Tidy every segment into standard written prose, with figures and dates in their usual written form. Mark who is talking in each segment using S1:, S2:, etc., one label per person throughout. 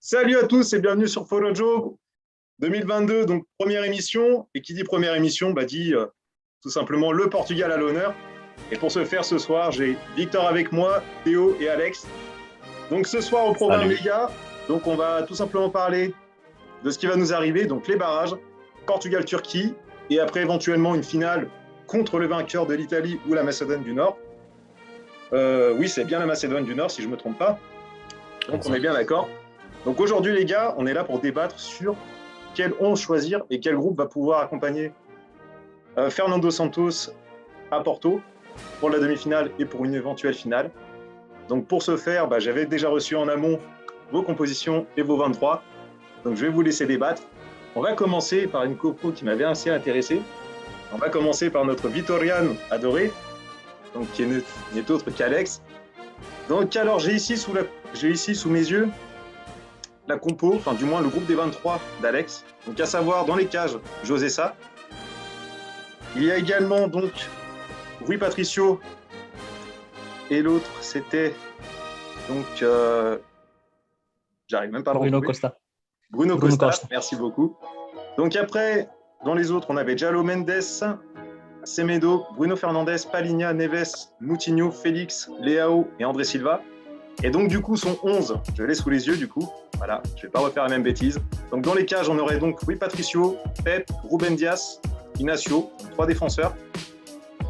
S1: Salut à tous et bienvenue sur Follow Joe 2022, donc première émission. Et qui dit première émission, dit tout simplement le Portugal à l'honneur. Et pour ce faire, ce soir, j'ai Victor avec moi, Théo et Alex. Donc ce soir au programme, les gars, donc on va tout simplement parler de ce qui va nous arriver, donc les barrages, Portugal-Turquie, et après éventuellement une finale contre le vainqueur de l'Italie ou la Macédoine du Nord. Oui, c'est bien la Macédoine du Nord, si je ne me trompe pas. Donc on est bien d'accord. Donc aujourd'hui, les gars, on est là pour débattre sur quel 11 choisir et quel groupe va pouvoir accompagner Fernando Santos à Porto pour la demi-finale et pour une éventuelle finale. Donc pour ce faire, j'avais déjà reçu en amont vos compositions et vos 23. Donc je vais vous laisser débattre. On va commencer par une compo qui m'avait assez intéressé. On va commencer par notre Vitorian adoré, donc qui n'est autre qu'Alex. Donc alors j'ai ici sous mes yeux la compo, enfin du moins le groupe des 23 d'Alex. Donc à savoir dans les cages, José Sa. Il y a également donc Rui Patricio et l'autre c'était donc j'arrive même pas à le retrouver. Bruno Costa, merci beaucoup. Donc après, dans les autres, on avait Jallo Mendes, Semedo, Bruno Fernandes, Palhinha, Neves, Moutinho, Félix, Leao et André Silva. Et donc du coup, son 11, je l'ai sous les yeux du coup. Voilà, je ne vais pas refaire la même bêtise. Donc dans les cages, on aurait donc Rui Patricio, Pep, Ruben Dias, Inacio, 3 défenseurs.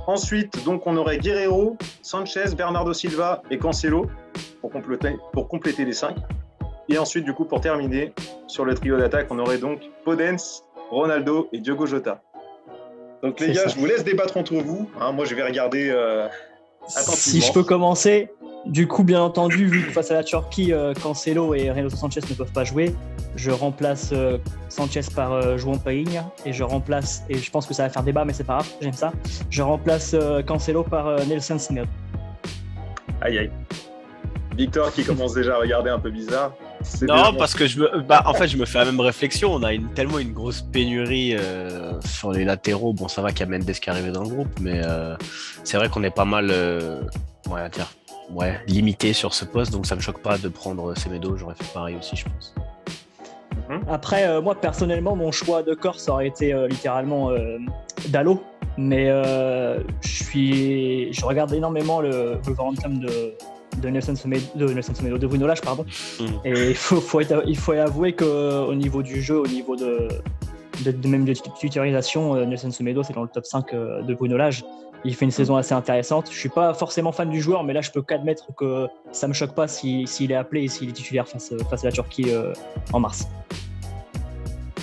S1: Ensuite, donc on aurait Guerreiro, Sanchez, Bernardo Silva et Cancelo pour compléter les 5. Et ensuite, du coup, pour terminer, sur le trio d'attaque, on aurait donc Podence, Ronaldo et Diogo Jota. Donc les gars, je vous laisse débattre entre vous. Moi, je vais regarder attentivement.
S2: Si je peux commencer, du coup, bien entendu, vu que face à la Turquie, Cancelo et Renato Sanchez ne peuvent pas jouer, je remplace Sanchez par João Palhinha et je pense que ça va faire débat, mais c'est pas grave, j'aime ça. Je remplace Cancelo par Nelson Semedo.
S1: Aïe aïe. Victor qui commence déjà à regarder un peu bizarre.
S3: Non, parce que je me fais la même réflexion. On a tellement une grosse pénurie sur les latéraux. Bon, ça va qu'il y a Mendes qui est arrivé dans le groupe, mais c'est vrai qu'on est pas mal limité sur ce poste, donc ça me choque pas de prendre Semedo. J'aurais fait pareil aussi, je pense.
S2: Après, moi personnellement, mon choix de corps ça aurait été littéralement Dalot, mais je regarde énormément le Wolverhampton de Nelson Semedo, de Bruno Lage, pardon. Et il faut avouer qu'au niveau du jeu, au niveau même de titularisation, Nelson Semedo, c'est dans le top 5 de Bruno Lage. Il fait une saison assez intéressante. Je ne suis pas forcément fan du joueur, mais là, je peux qu'admettre que ça ne me choque pas s'il est appelé et s'il est titulaire face à la Turquie en mars.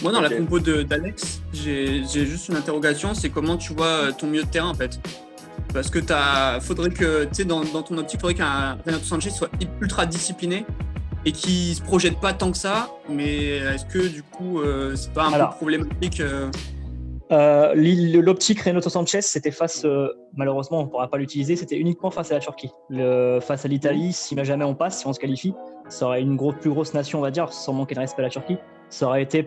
S4: Moi, dans la compo d'Alex, j'ai juste une interrogation, c'est comment tu vois ton milieu de terrain, en fait. Parce que faudrait que, tu sais, dans ton optique, il faudrait qu'un Renato Sanchez soit ultra discipliné et qu'il se projette pas tant que ça. Mais est-ce que, du coup, c'est pas un peu problématique
S2: L'optique Renato Sanchez, c'était malheureusement, on ne pourra pas l'utiliser, c'était uniquement face à la Turquie. Face à l'Italie, si jamais on passe, si on se qualifie, ça aurait une plus grosse nation, on va dire, sans manquer de respect à la Turquie. Ça aurait été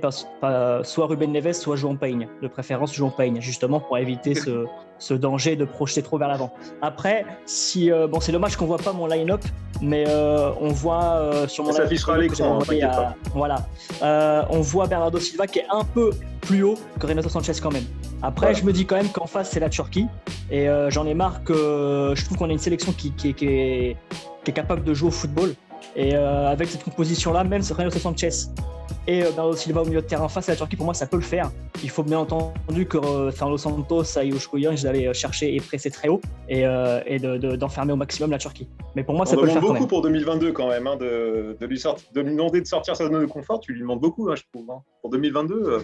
S2: soit Ruben Neves, soit João Palhinha, de préférence João Palhinha, justement pour éviter ce danger de projeter trop vers l'avant. Après, c'est dommage qu'on ne voit pas mon line-up, mais on voit sur mon
S1: line-up. Ça s'affichera à l'écran,
S2: on voit Bernardo Silva qui est un peu plus haut que Renato Sanchez quand même. Après, je me dis quand même qu'en face, c'est la Turquie, et j'en ai marre que je trouve qu'on a une sélection qui est capable de jouer au football. Et avec cette composition-là, même si Renato Sanchez et Bernardo Silva au milieu de terrain face à la Turquie, pour moi, ça peut le faire. Il faut bien entendu que Fernando Santos aille au Chouïan, d'aller chercher et presser très haut et d'enfermer au maximum la Turquie. Mais pour moi, ça peut le faire quand même.
S1: On demande beaucoup pour 2022 quand même, de lui demander de sortir sa zone de confort. Tu lui demandes beaucoup, je trouve. Pour 2022.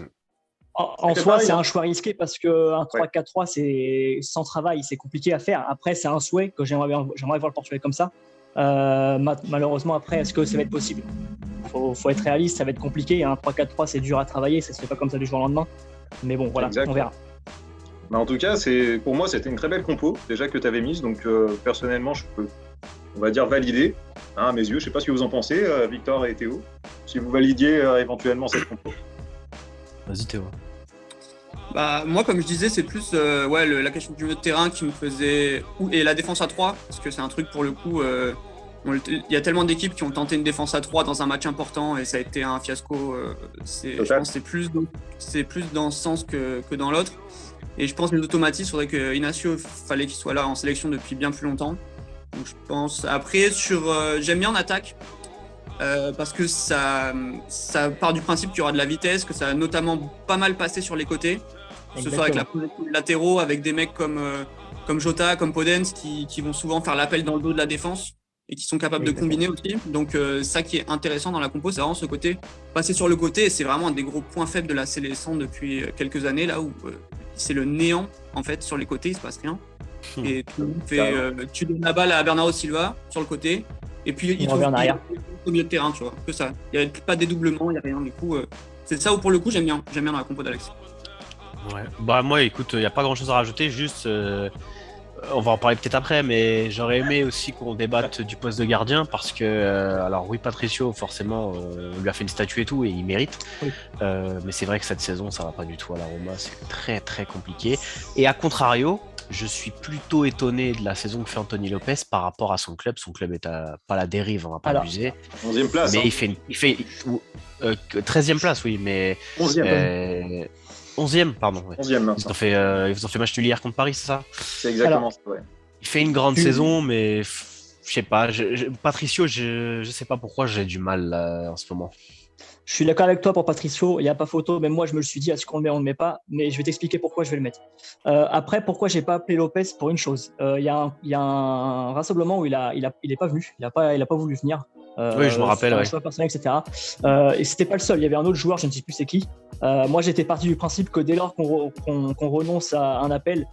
S2: En soi, c'est un choix risqué parce qu'un 3-4-3, c'est sans travail, c'est compliqué à faire. Après, c'est un souhait que j'aimerais voir le Portugal comme ça. Malheureusement, après, est-ce que ça va être possible ? Faut être réaliste, ça va être compliqué. Un 3-4-3, c'est dur à travailler, ça se fait pas comme ça du jour au lendemain. Mais bon, voilà, on verra.
S1: En tout cas, pour moi, c'était une très belle compo déjà que tu avais mise. Donc, personnellement, je peux, on va dire, valider à mes yeux. Je sais pas ce que vous en pensez, Victor et Théo. Si vous validiez éventuellement cette compo.
S3: Vas-y, Théo.
S4: Moi, comme je disais, c'est plus la question du milieu de terrain qui me faisait. Et la défense à 3, parce que c'est un truc pour le coup Il y a tellement d'équipes qui ont tenté une défense à 3 dans un match important et ça a été un fiasco. Je pense que c'est plus dans ce sens que dans l'autre. Et je pense que les automatismes, il faudrait que Inacio, fallait qu'il soit là en sélection depuis bien plus longtemps. Donc je pense. Après, j'aime bien en attaque parce que ça part du principe qu'il y aura de la vitesse, que ça a notamment pas mal passé sur les côtés, que ce soit avec la projection des latéraux, avec des mecs comme Jota, comme Podence qui vont souvent faire l'appel dans le dos de la défense et qui sont capables de combiner aussi. Donc ça qui est intéressant dans la compo, c'est vraiment ce côté, passer sur le côté, et c'est vraiment un des gros points faibles de la sélection depuis quelques années, là où c'est le néant en fait sur les côtés, il se passe rien. Et tu donnes la balle à Bernardo Silva sur le côté, et puis il trouve au milieu de terrain, tu vois, que ça. Il n'y a pas de dédoublement, il n'y a rien, du coup c'est ça où pour le coup j'aime bien dans la compo d'Alex.
S3: Ouais. Bah moi écoute, il n'y a pas grand chose à rajouter, juste on va en parler peut-être après, mais j'aurais aimé aussi qu'on débatte du poste de gardien parce que, alors Rui Patricio, forcément, on lui a fait une statue et tout, et il mérite. Oui. Mais c'est vrai que cette saison, ça va pas du tout à la Roma, c'est très très compliqué. Et à contrario, je suis plutôt étonné de la saison que fait Anthony Lopez par rapport à son club. Son club est pas la dérive, on va pas abuser.
S1: 11e place.
S3: Mais il fait 13e place, oui, mais
S1: 11e.
S3: 11e, pardon. Ouais.
S1: 11e,
S3: ils vous ont fait match nul hier contre Paris, c'est ça?
S1: C'est exactement ça, ouais.
S3: Il fait une grande saison, mais je sais pas. Patricio, je sais pas pourquoi j'ai du mal là, en ce moment.
S2: Je suis d'accord avec toi pour Patricio, il n'y a pas photo, même moi je me le suis dit, est-ce qu'on le met, on ne le met pas, mais je vais t'expliquer pourquoi je vais le mettre. Après, pourquoi j'ai pas appelé Lopez pour une chose. Il y a un rassemblement où il est pas venu, il a pas voulu venir.
S3: Oui, je me rappelle.
S2: Un choix personnel, etc. Et c'était pas le seul, il y avait un autre joueur, je ne sais plus c'est qui. Moi j'étais parti du principe que dès lors qu'on renonce à un appel,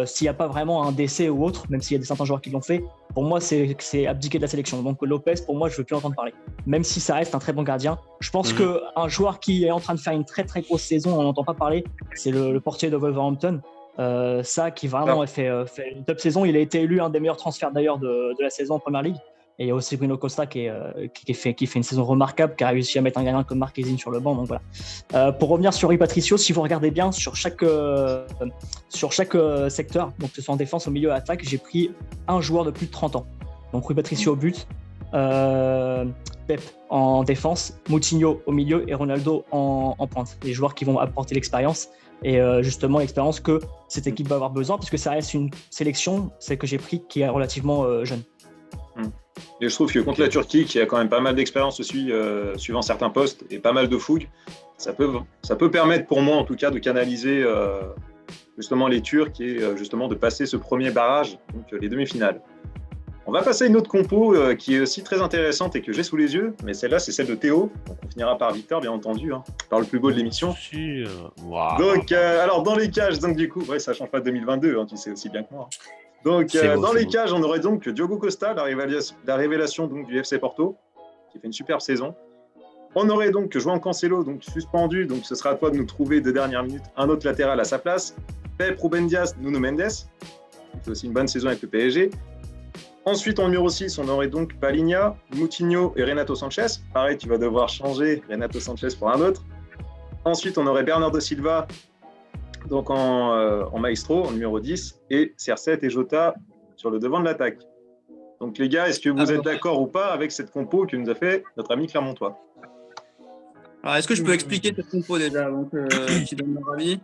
S2: s'il n'y a pas vraiment un décès ou autre, même s'il y a certains joueurs qui l'ont fait, pour moi c'est abdiquer de la sélection. Donc Lopez, pour moi je veux plus entendre parler. Même si ça reste un très bon gardien, je pense qu'un joueur qui est en train de faire une très très grosse saison, on n'entend pas parler, c'est le portier de Wolverhampton. Ça qui vraiment fait une top saison. Il a été élu un des meilleurs transferts d'ailleurs de la saison en Première Ligue. Et il y a aussi Bruno Costa qui fait une saison remarquable, qui a réussi à mettre un gardien comme Marquezine sur le banc. Donc voilà. Pour revenir sur Rui Patricio, si vous regardez bien sur chaque secteur, donc que ce soit en défense, au milieu, à attaque, j'ai pris un joueur de plus de 30 ans. Donc Rui Patricio au but, Pep en défense, Moutinho au milieu et Ronaldo en pointe. Les joueurs qui vont apporter l'expérience et justement l'expérience que cette équipe va avoir besoin, parce que ça reste une sélection, celle que j'ai pris, qui est relativement jeune.
S1: Et je trouve que contre la Turquie, qui a quand même pas mal d'expérience aussi, suivant certains postes, et pas mal de fougue, ça peut permettre pour moi en tout cas de canaliser justement les Turcs et justement de passer ce premier barrage, donc les demi-finales. On va passer à une autre compo qui est aussi très intéressante et que j'ai sous les yeux, mais celle-là c'est celle de Théo, donc on finira par Victor bien entendu, par le plus beau de l'émission.
S3: Wow.
S1: Donc alors dans les cages, donc du coup, ouais, ça change pas de 2022, tu sais aussi bien que moi. Donc dans les cages, on aurait donc Diogo Costa, la révélation donc, du FC Porto, qui fait une superbe saison. On aurait donc João Cancelo, donc suspendu, donc ce sera à toi de nous trouver de dernière minute un autre latéral à sa place. Pep, Ruben Dias, Nuno Mendes, qui fait aussi une bonne saison avec le PSG. Ensuite, en numéro 6, on aurait donc Palhinha, Moutinho et Renato Sanchez. Pareil, tu vas devoir changer Renato Sanchez pour un autre. Ensuite, on aurait Bernardo Silva, donc en maestro, en numéro 10, et CR7 et Jota sur le devant de l'attaque. Donc les gars, est-ce que vous êtes d'accord ou pas avec cette compo que nous a fait notre ami Clermontois?
S4: Alors, est-ce que je peux expliquer cette compo déjà avant que tu donnes mon avis?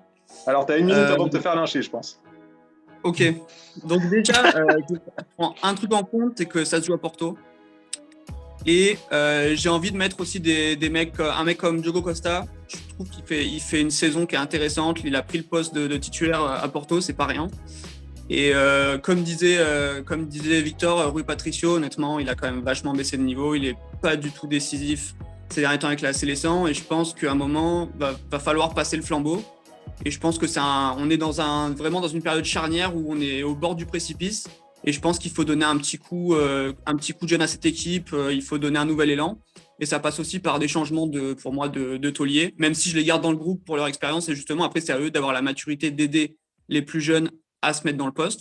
S1: Alors, tu as une minute avant de te faire lyncher, je pense.
S4: Ok. Donc déjà, je prends un truc en compte, c'est que ça se joue à Porto. Et j'ai envie de mettre aussi des mecs, un mec comme Diogo Costa. Je trouve qu'il fait une saison qui est intéressante. Il a pris le poste de titulaire à Porto, c'est pas rien. Et comme disait Victor, Rui Patricio, honnêtement, il a quand même vachement baissé de niveau. Il est pas du tout décisif ces derniers temps avec la sélection. Et je pense qu'à un moment, va falloir passer le flambeau. Et je pense que on est vraiment dans une période charnière où on est au bord du précipice. Et je pense qu'il faut donner un petit coup de jeune à cette équipe. Il faut donner un nouvel élan. Et ça passe aussi par des changements pour moi de taulier, même si je les garde dans le groupe pour leur expérience. Et justement, après, c'est à eux d'avoir la maturité d'aider les plus jeunes à se mettre dans le poste.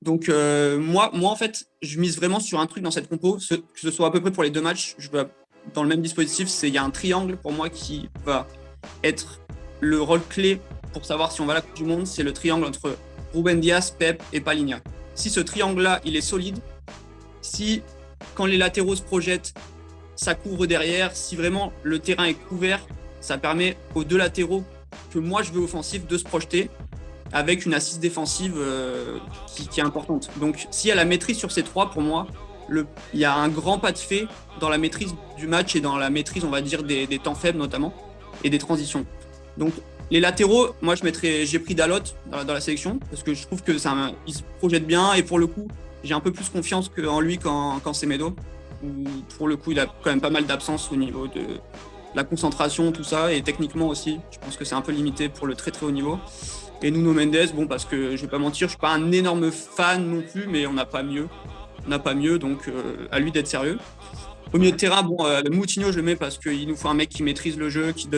S4: Donc, moi, en fait, je mise vraiment sur un truc dans cette compo, que ce soit à peu près pour les deux matchs. Je vais dans le même dispositif. Il y a un triangle pour moi qui va être le rôle clé pour savoir si on va à la Coupe du Monde. C'est le triangle entre Ruben Dias, Pep et Palhinha. Si ce triangle-là, il est solide, si quand les latéraux se projettent, ça couvre derrière. Si vraiment le terrain est couvert, ça permet aux deux latéraux que moi je veux offensifs de se projeter avec une assise défensive qui est importante. Donc s'il y a la maîtrise sur ces trois, pour moi, il y a un grand pas de fait dans la maîtrise du match et dans la maîtrise, on va dire, des temps faibles notamment et des transitions. Donc les latéraux, moi j'ai pris Dalot dans la sélection parce que je trouve que il se projette bien et pour le coup, j'ai un peu plus confiance en lui qu'en Semedo, où pour le coup, il a quand même pas mal d'absence au niveau de la concentration, tout ça, et techniquement aussi. Je pense que c'est un peu limité pour le très très haut niveau. Et Nuno Mendes, bon, parce que je vais pas mentir, je suis pas un énorme fan non plus, mais on n'a pas mieux. On n'a pas mieux, donc à lui d'être sérieux. Au milieu de terrain, bon, Moutinho, je le mets parce qu'il nous faut un mec qui maîtrise le jeu, qui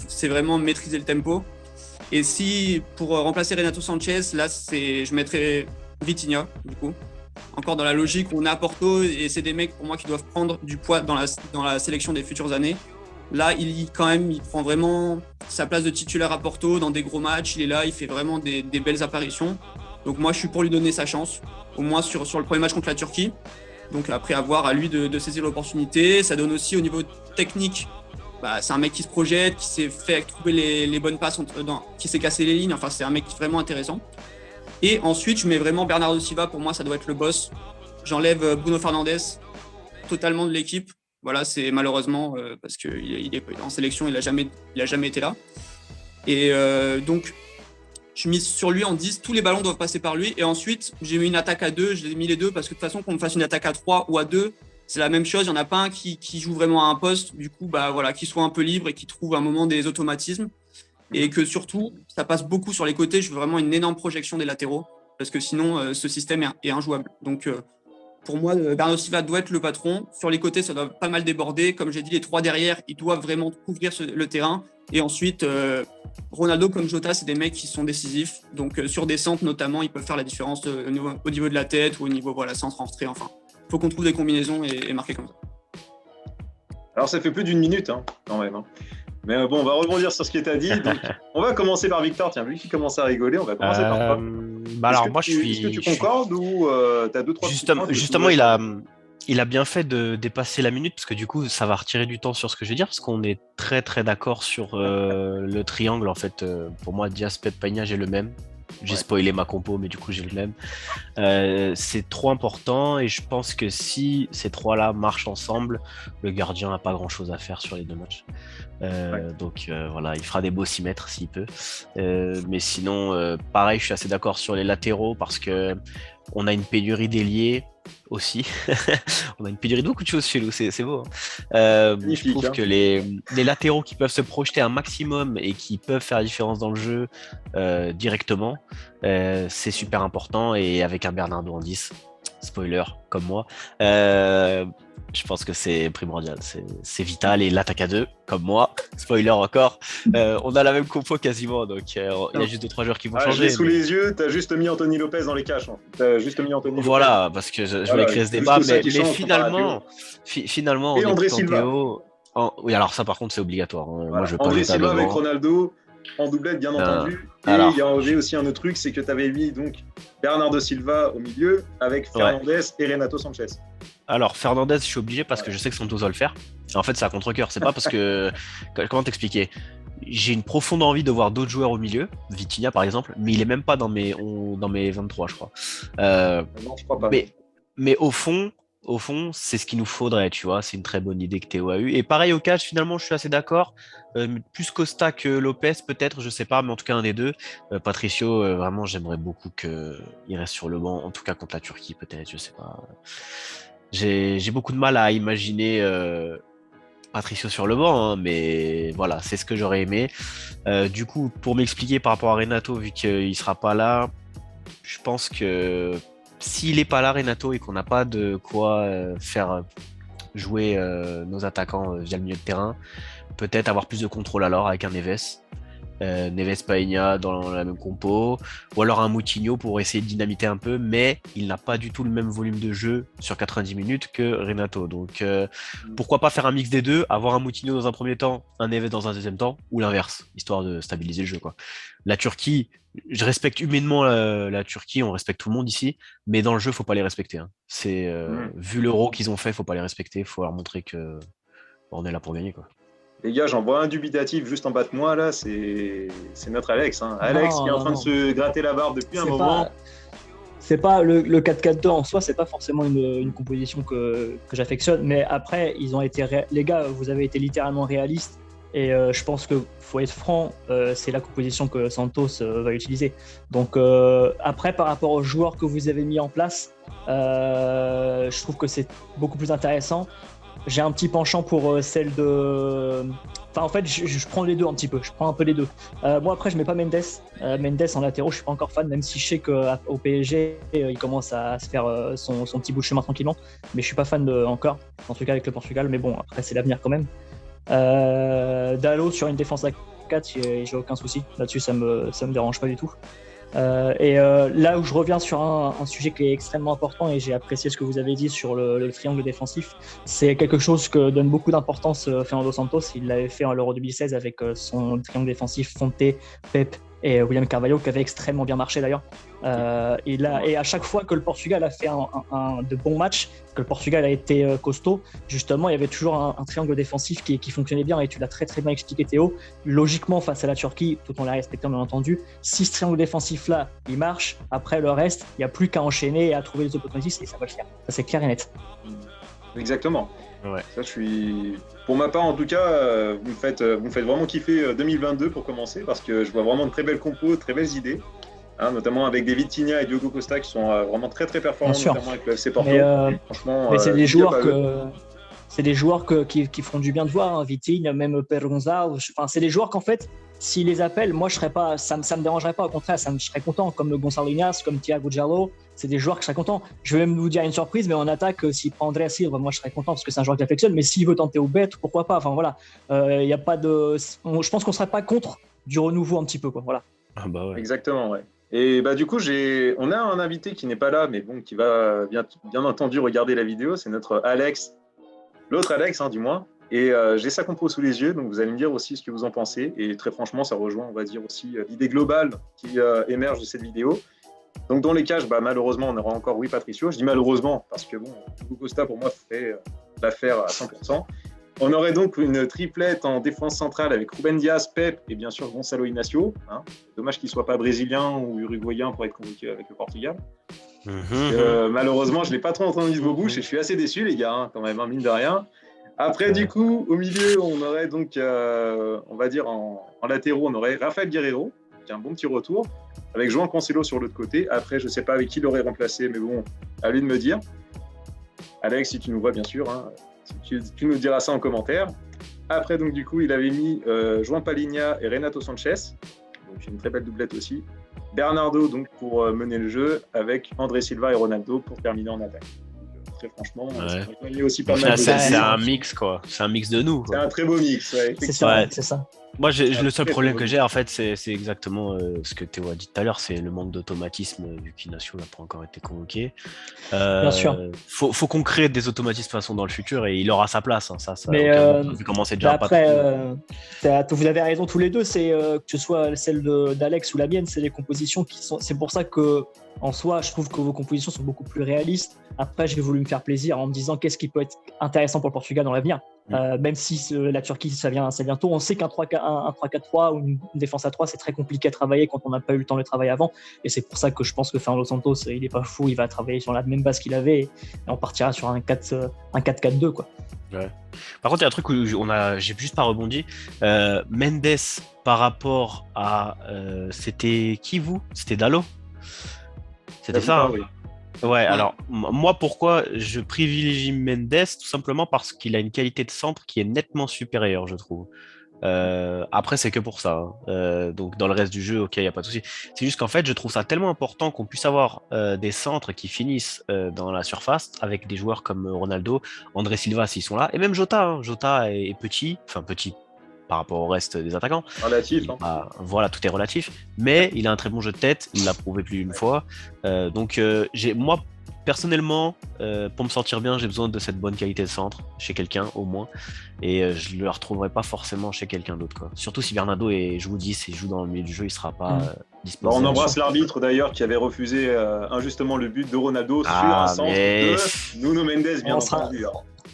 S4: sait vraiment maîtriser le tempo. Et si, pour remplacer Renato Sanchez, là, je mettrais Vitinha, du coup. Encore dans la logique où on est à Porto, et c'est des mecs, pour moi, qui doivent prendre du poids dans la sélection des futures années. Là, il prend vraiment sa place de titulaire à Porto dans des gros matchs. Il est là, il fait vraiment des belles apparitions. Donc moi, je suis pour lui donner sa chance, au moins sur le premier match contre la Turquie. Donc après, avoir à lui de saisir l'opportunité. Ça donne aussi au niveau technique, c'est un mec qui se projette, qui s'est fait trouver les bonnes passes, qui s'est cassé les lignes. Enfin, c'est un mec vraiment intéressant. Et ensuite, je mets vraiment Bernardo Silva. Pour moi, ça doit être le boss. J'enlève Bruno Fernandes totalement de l'équipe. Voilà, c'est malheureusement parce qu'il est en sélection, il a jamais été là. Et donc, je mise sur lui en 10, tous les ballons doivent passer par lui. Et ensuite, j'ai mis une attaque à 2, j'ai mis les deux parce que de toute façon, qu'on me fasse une attaque à 3 ou à 2, c'est la même chose. Il n'y en a pas un qui joue vraiment à un poste, du coup, qui soit un peu libre et qui trouve un moment des automatismes. Et que surtout, ça passe beaucoup sur les côtés. Je veux vraiment une énorme projection des latéraux parce que sinon, ce système est injouable. Donc, pour moi, Bernardo Silva doit être le patron. Sur les côtés, ça doit pas mal déborder. Comme j'ai dit, les trois derrière, ils doivent vraiment couvrir le terrain. Et ensuite, Ronaldo comme Jota, c'est des mecs qui sont décisifs. Donc, sur des centres, notamment, ils peuvent faire la différence au niveau de la tête ou au niveau centre entrée. Enfin, il faut qu'on trouve des combinaisons et marquer comme ça.
S1: Alors, ça fait plus d'une minute, quand même. Mais bon, on va rebondir sur ce qui t'a dit. Donc, on va commencer par Victor. Tiens, lui qui commence à rigoler, on va commencer par toi.
S3: Alors, moi,
S1: est-ce que tu concordes ou tu as deux, trois
S3: Justement, il a bien fait de dépasser la minute parce que du coup, ça va retirer du temps sur ce que je vais dire parce qu'on est très très d'accord sur le triangle. En fait, pour moi, Diaz, Pep, Pagna, j'ai le même. J'ai spoilé ma compo, mais du coup, j'ai le même. C'est trop important et je pense que si ces trois-là marchent ensemble, le gardien n'a pas grand-chose à faire sur les deux matchs. Donc voilà, il fera des beaux 6 mètres s'il peut. Mais sinon, pareil, je suis assez d'accord sur les latéraux parce que on a une pénurie d'ailiers aussi. On a une pénurie de beaucoup de choses chez nous, c'est beau. Je trouve que les latéraux qui peuvent se projeter un maximum et qui peuvent faire la différence dans le jeu directement, c'est super important. Et avec un Bernardo en 10, spoiler comme moi, je pense que c'est primordial, c'est vital. Et l'attaque à 2, comme moi, spoiler encore, on a la même compo quasiment, donc il y a juste 2-3 joueurs qui vont changer.
S1: Je l'ai sous les yeux, t'as juste mis Anthony Lopez dans les caches. T'as juste mis Anthony Lopez.
S3: Voilà, parce que je voulais créer ce débat, mais finalement,
S1: et André Silva.
S3: Oui, alors ça par contre c'est obligatoire. Voilà.
S1: Moi, je veux pas André Silva avec Ronaldo en doublette, bien entendu. Et il y avait aussi un autre truc, c'est que tu avais mis donc Bernardo Silva au milieu avec Fernandez et Renato Sanchez.
S3: Alors, Fernandez, je suis obligé parce que je sais que Santos va le faire. Et en fait, c'est à contre-cœur. C'est pas parce que. Comment t'expliquer ? J'ai une profonde envie de voir d'autres joueurs au milieu, Vitinha par exemple, mais il est même pas dans mes 23, je crois.
S1: Non, je crois pas.
S3: Mais au fond, c'est ce qu'il nous faudrait, tu vois. C'est une très bonne idée que Théo a eue. Et pareil au catch, finalement, je suis assez d'accord. Plus Costa que Lopez, peut-être, je sais pas, mais en tout cas un des deux. Patricio, vraiment, j'aimerais beaucoup qu'il reste sur le banc, en tout cas contre la Turquie, peut-être, je sais pas. J'ai beaucoup de mal à imaginer Patricio sur le banc, mais voilà, c'est ce que j'aurais aimé. Du coup, pour m'expliquer par rapport à Renato, vu qu'il sera pas là, je pense que s'il est pas là, Renato, et qu'on n'a pas de quoi faire jouer nos attaquants via le milieu de terrain, peut-être avoir plus de contrôle alors avec un Neves. Neves Paenha dans la même compo, ou alors un Moutinho pour essayer de dynamiter un peu, mais il n'a pas du tout le même volume de jeu sur 90 minutes que Renato. Donc pourquoi pas faire un mix des deux, avoir un Moutinho dans un premier temps, un Neves dans un deuxième temps, ou l'inverse, histoire de stabiliser le jeu, quoi. La Turquie, je respecte humainement la Turquie, on respecte tout le monde ici, mais dans le jeu, faut pas les respecter. Hein. Vu l'euro qu'ils ont fait, faut pas les respecter, faut leur montrer que on est là pour gagner, quoi.
S1: Les gars, j'en vois un dubitatif juste en bas de moi, là, c'est notre Alex. Hein. Alex qui est en train de se gratter la barbe depuis un moment.
S2: C'est pas le 4-4-2 en soi, c'est pas forcément une composition que j'affectionne, mais après, les gars, vous avez été littéralement réalistes, et je pense que faut être franc, c'est la composition que Santos va utiliser. Donc après, par rapport aux joueurs que vous avez mis en place, je trouve que c'est beaucoup plus intéressant. J'ai un petit penchant pour celle de... Enfin, en fait, je prends les deux un petit peu. Je prends un peu les deux. Moi, après, je mets pas Mendes. Mendes en latéraux, je suis pas encore fan, même si je sais qu'au PSG, il commence à se faire son petit bout de chemin tranquillement. Mais je suis pas fan encore, en tout cas avec le Portugal. Mais bon, après, c'est l'avenir quand même. Dalot sur une défense à 4, j'ai aucun souci. Là-dessus, ça me dérange pas du tout. Là où je reviens sur un sujet qui est extrêmement important, et j'ai apprécié ce que vous avez dit sur le triangle défensif, c'est quelque chose que donne beaucoup d'importance Fernando Santos. Il l'avait fait à l'Euro 2016 avec son triangle défensif Fonte, Pep et William Carvalho, qui avait extrêmement bien marché d'ailleurs. Et à chaque fois que le Portugal a fait de bons matchs, que le Portugal a été costaud, justement, il y avait toujours un triangle défensif qui fonctionnait bien, et tu l'as très très bien expliqué, Théo. Logiquement, face à la Turquie, tout en la respectant bien entendu, si ce triangle défensif là, il marche, après le reste, il n'y a plus qu'à enchaîner et à trouver les opportunités, et ça va le faire. Ça, c'est clair et net.
S1: Exactement.
S3: Ouais.
S1: Ça, pour ma part, en tout cas, vous me faites vraiment kiffer 2022 pour commencer, parce que je vois vraiment de très belles compos, de très belles idées. Hein, notamment avec des Vitinha et Diogo Costa qui sont vraiment très très performants, notamment avec le FC Porto.
S2: Franchement, mais c'est des joueurs qui feront du bien de voir, hein. Vitinha, même Perronza. Enfin, c'est des joueurs qu'en fait, s'ils les appellent, moi ça me dérangerait pas. Au contraire, je serais content, comme Gonçalo Iñás, comme Thiago Jallo. C'est des joueurs que je serais content. Je vais même vous dire une surprise, mais en attaque, s'il prend André Silva, moi je serais content parce que c'est un joueur que j'affectionne. Mais s'il veut tenter au bet, pourquoi pas. Enfin voilà, y a pas de. Je pense qu'on serait pas contre du renouveau un petit peu, quoi. Voilà.
S3: Ah bah ouais.
S1: Exactement, ouais. Et bah du coup, on a un invité qui n'est pas là, mais bon, qui va bien entendu regarder la vidéo. C'est notre Alex, l'autre Alex, hein, du moins. Et j'ai sa compo sous les yeux, donc vous allez me dire aussi ce que vous en pensez. Et très franchement, ça rejoint, on va dire aussi, l'idée globale qui émerge de cette vidéo. Donc dans les cages, malheureusement, on aura encore Rui Patricio. Je dis malheureusement parce que bon, Diogo Costa pour moi fait l'affaire à 100%. On aurait donc une triplette en défense centrale avec Ruben Dias, Pep et bien sûr Gonçalo Inácio. Hein. Dommage qu'il ne soit pas brésilien ou uruguayen pour être convoqué avec le Portugal. Malheureusement, je ne l'ai pas trop entendu de vos bouches et je suis assez déçu, les gars, hein, quand même, mine de rien. Après, du coup, au milieu, on aurait donc, on va dire en latéraux, on aurait Rafael Guerreiro, qui a un bon petit retour, avec João Cancelo sur l'autre côté. Après, je ne sais pas avec qui il l'aurait remplacé, mais bon, à lui de me dire. Alex, si tu nous vois, bien sûr, hein. Tu nous diras ça en commentaire. Après, donc, du coup, il avait mis João Palhinha et Renato Sanchez. Donc, une très belle doublette aussi. Bernardo, donc, pour mener le jeu, avec André Silva et Ronaldo pour terminer en attaque. Donc, très franchement, ça aussi pas mal.
S3: C'est un mix, quoi. C'est un mix de nous, quoi.
S1: C'est un très beau mix, ouais.
S2: C'est ça.
S3: Moi, le seul problème que j'ai, en fait, c'est exactement ce que Théo a dit tout à l'heure, c'est le manque d'automatisme vu qu'Inacio n'a pas encore été convoqué.
S2: Bien sûr.
S3: Faut qu'on crée des automatismes de toute façon dans le futur et il aura sa place. Hein, ça
S2: mais
S3: vu comment c'est déjà
S2: après, vous avez raison tous les deux. C'est que ce soit celle d'Alex ou la mienne, c'est les compositions qui sont. C'est pour ça que en soi, je trouve que vos compositions sont beaucoup plus réalistes. Après, j'ai voulu me faire plaisir en me disant qu'est-ce qui peut être intéressant pour le Portugal dans l'avenir. Même si la Turquie, ça vient tôt, on sait qu'un 3-4-3 ou une défense à 3, c'est très compliqué à travailler quand on n'a pas eu le temps de le travailler avant. Et c'est pour ça que je pense que Fernando Santos, il n'est pas fou, il va travailler sur la même base qu'il avait et on partira sur un 4-4-2, quoi.
S3: Ouais. Par contre, il y a un truc où j'ai juste pas rebondi. Mendes par rapport à. C'était qui vous ? C'était Dalot ? C'était ça, hein ?
S1: Oui.
S3: Ouais, alors moi pourquoi je privilégie Mendes, tout simplement parce qu'il a une qualité de centre qui est nettement supérieure, je trouve. Après c'est que pour ça, hein. Donc dans le reste du jeu, ok, y a pas de souci. C'est juste qu'en fait je trouve ça tellement important qu'on puisse avoir des centres qui finissent dans la surface avec des joueurs comme Ronaldo, André Silva s'ils sont là, et même Jota. Hein. Jota est petit, enfin petit. par rapport au reste des attaquants.
S1: Relatif. Hein.
S3: Voilà, tout est relatif. Mais il a un très bon jeu de tête, il l'a prouvé plus d'une fois. Moi, personnellement, pour me sentir bien, j'ai besoin de cette bonne qualité de centre chez quelqu'un au moins. Et je ne le retrouverai pas forcément chez quelqu'un d'autre, quoi. Surtout si Bernardo joue 10 et joue dans le milieu du jeu, il ne sera pas disposé.
S1: On embrasse l'arbitre d'ailleurs qui avait refusé injustement le but de Ronaldo sur un centre de Nuno Mendes, bien entendu.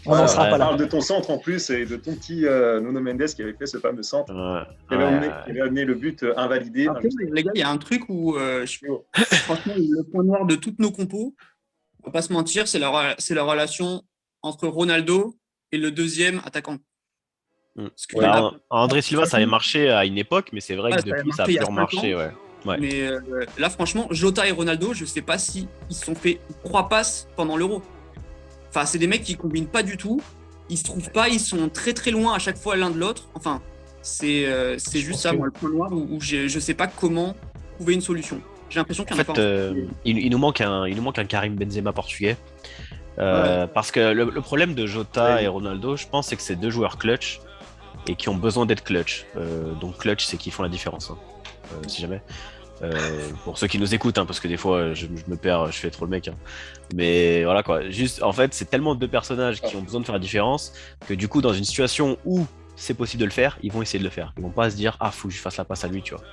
S2: On n'en sera pas là.
S1: Parle de ton centre en plus et de ton petit Nuno Mendes qui avait fait ce fameux centre qui avait amené le but invalidé.
S4: Après, les gars, il y a un truc où franchement, le point noir de toutes nos compos, on va pas se mentir, c'est la relation entre Ronaldo et le deuxième attaquant.
S3: André Silva, ça avait marché à une époque, mais c'est vrai que depuis, ça a plus remarché. Ouais.
S4: Mais là, franchement, Jota et Ronaldo, je sais pas si ils se sont fait 3 passes pendant l'Euro. Enfin, c'est des mecs qui combinent pas du tout. Ils se trouvent pas, ils sont très très loin à chaque fois l'un de l'autre. Enfin, c'est juste ça, moi, le point noir où je sais pas comment trouver une solution. J'ai l'impression qu'il y en a pas.
S3: Il nous manque un Karim Benzema portugais. Parce que le problème de Jota et Ronaldo, je pense, c'est que c'est 2 joueurs clutch et qui ont besoin d'être clutch. Donc clutch, c'est qu'ils font la différence, hein, si jamais. Pour ceux qui nous écoutent, hein, parce que des fois je me perds, je fais trop le mec. Hein. Mais voilà quoi. Juste, en fait, c'est tellement 2 personnages qui ont besoin de faire la différence que du coup, dans une situation où c'est possible de le faire, ils vont essayer de le faire. Ils vont pas se dire faut que je fasse la passe à lui, tu vois.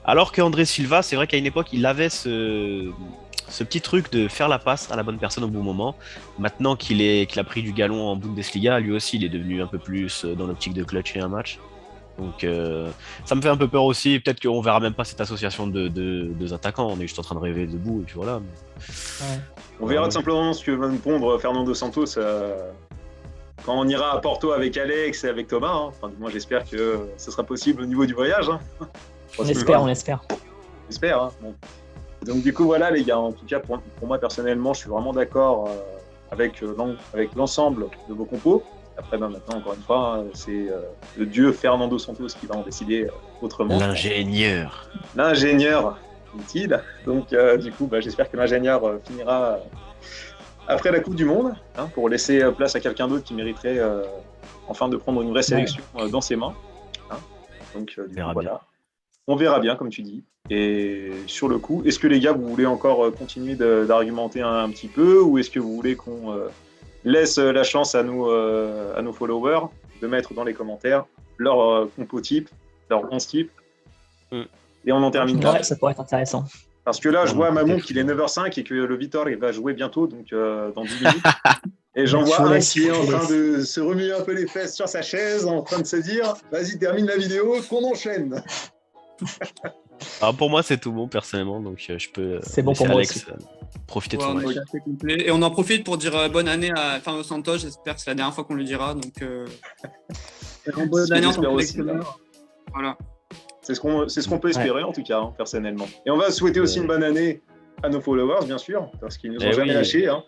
S3: Alors qu'André Silva, c'est vrai qu'à une époque, il avait ce petit truc de faire la passe à la bonne personne au bon moment. Maintenant qu'il a pris du galon en Bundesliga, lui aussi, il est devenu un peu plus dans l'optique de clutcher un match. Donc ça me fait un peu peur aussi. Peut-être qu'on verra même pas cette association de 2 attaquants. On est juste en train de rêver debout et puis voilà.
S1: On verra tout simplement ce que va nous pondre Fernando Santos quand on ira à Porto avec Alex et avec Thomas. Hein. Enfin, moi, j'espère que ce sera possible au niveau du voyage. Hein.
S2: On espère.
S1: J'espère. Hein. Bon. Donc du coup, voilà les gars. En tout cas, pour moi personnellement, je suis vraiment d'accord avec l'ensemble de vos compos. Après, maintenant, encore une fois, c'est le dieu Fernando Santos qui va en décider autrement.
S3: L'ingénieur,
S1: dit-il. Donc, du coup, j'espère que l'ingénieur finira après la Coupe du Monde, hein, pour laisser place à quelqu'un d'autre qui mériterait enfin de prendre une vraie sélection dans ses mains. Hein. Donc, voilà. On verra bien, comme tu dis. Et sur le coup, est-ce que les gars, vous voulez encore continuer d'argumenter un petit peu, ou est-ce que vous voulez qu'on laisse la chance à nos followers de mettre dans les commentaires leur compo type, leur 11 type, et on en termine là.
S2: Ouais, ça pourrait être intéressant.
S1: Parce que là, je vois à ma montre qu'il est 9h05 et que le Vitor il va jouer bientôt, donc dans 10 minutes. Et j'en vois un qui est en train de se remuer un peu les fesses sur sa chaise, en train de se dire « Vas-y, termine la vidéo, qu'on enchaîne !»
S3: Alors pour moi, c'est tout bon personnellement, donc je peux
S2: laisser
S3: Alex profiter de son match.
S4: Et on en profite pour dire bonne année à Fernando Santos. J'espère que c'est la dernière fois qu'on le dira. Donc, bonne année en tant que sélectionneur. Voilà.
S1: C'est ce qu'on peut espérer en tout cas, hein, personnellement. Et on va souhaiter aussi une bonne année à nos followers, bien sûr, parce qu'ils nous ont jamais lâchés. Hein.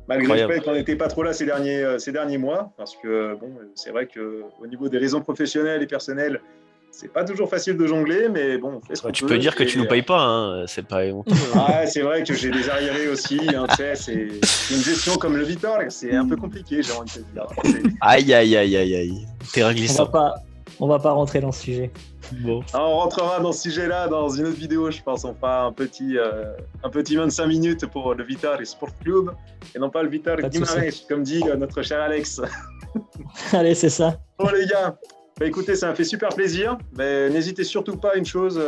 S1: Malgré le fait qu'on n'était pas trop là ces derniers mois, parce que bon, c'est vrai qu'au niveau des raisons professionnelles et personnelles, c'est pas toujours facile de jongler, mais bon, on fait ce qu'on peut.
S3: Tu peux dire que tu nous payes pas, hein, c'est pas honteux.
S1: C'est vrai que j'ai des arriérés aussi, hein, c'est une gestion comme le Vitor, c'est un peu compliqué, j'ai envie de te dire.
S3: Aïe. Terrain glissant.
S2: On va pas rentrer dans ce sujet.
S3: Bon.
S1: Alors, on rentrera dans ce sujet-là dans une autre vidéo, je pense. On fera un petit 25 minutes pour le Vitor Sport Club, et non pas le Vitor Guimarães, comme dit notre cher Alex.
S2: Allez, c'est ça.
S1: Bon les gars, écoutez, ça m'a fait super plaisir. N'hésitez surtout pas, une chose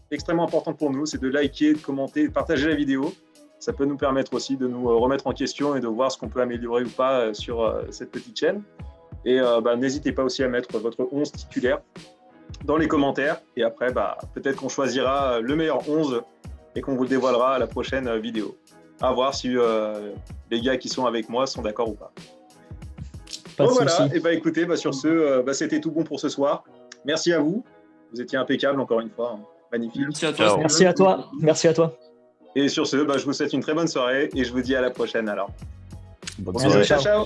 S1: extrêmement importante pour nous, c'est de liker, de commenter, de partager la vidéo. Ça peut nous permettre aussi de nous remettre en question et de voir ce qu'on peut améliorer ou pas sur cette petite chaîne. Et n'hésitez pas aussi à mettre votre 11 titulaire dans les commentaires. Et après, peut-être qu'on choisira le meilleur 11 et qu'on vous le dévoilera à la prochaine vidéo. À voir si les gars qui sont avec moi sont d'accord ou pas.
S2: Pas de
S1: voilà,
S2: souci.
S1: et écoutez, sur ce, c'était tout bon pour ce soir. Merci à vous. Vous étiez impeccable encore une fois. Hein. Magnifique.
S4: Merci à toi.
S2: Merci à toi.
S1: Et sur ce, je vous souhaite une très bonne soirée et je vous dis à la prochaine alors.
S3: Bonne soirée.
S1: Ciao.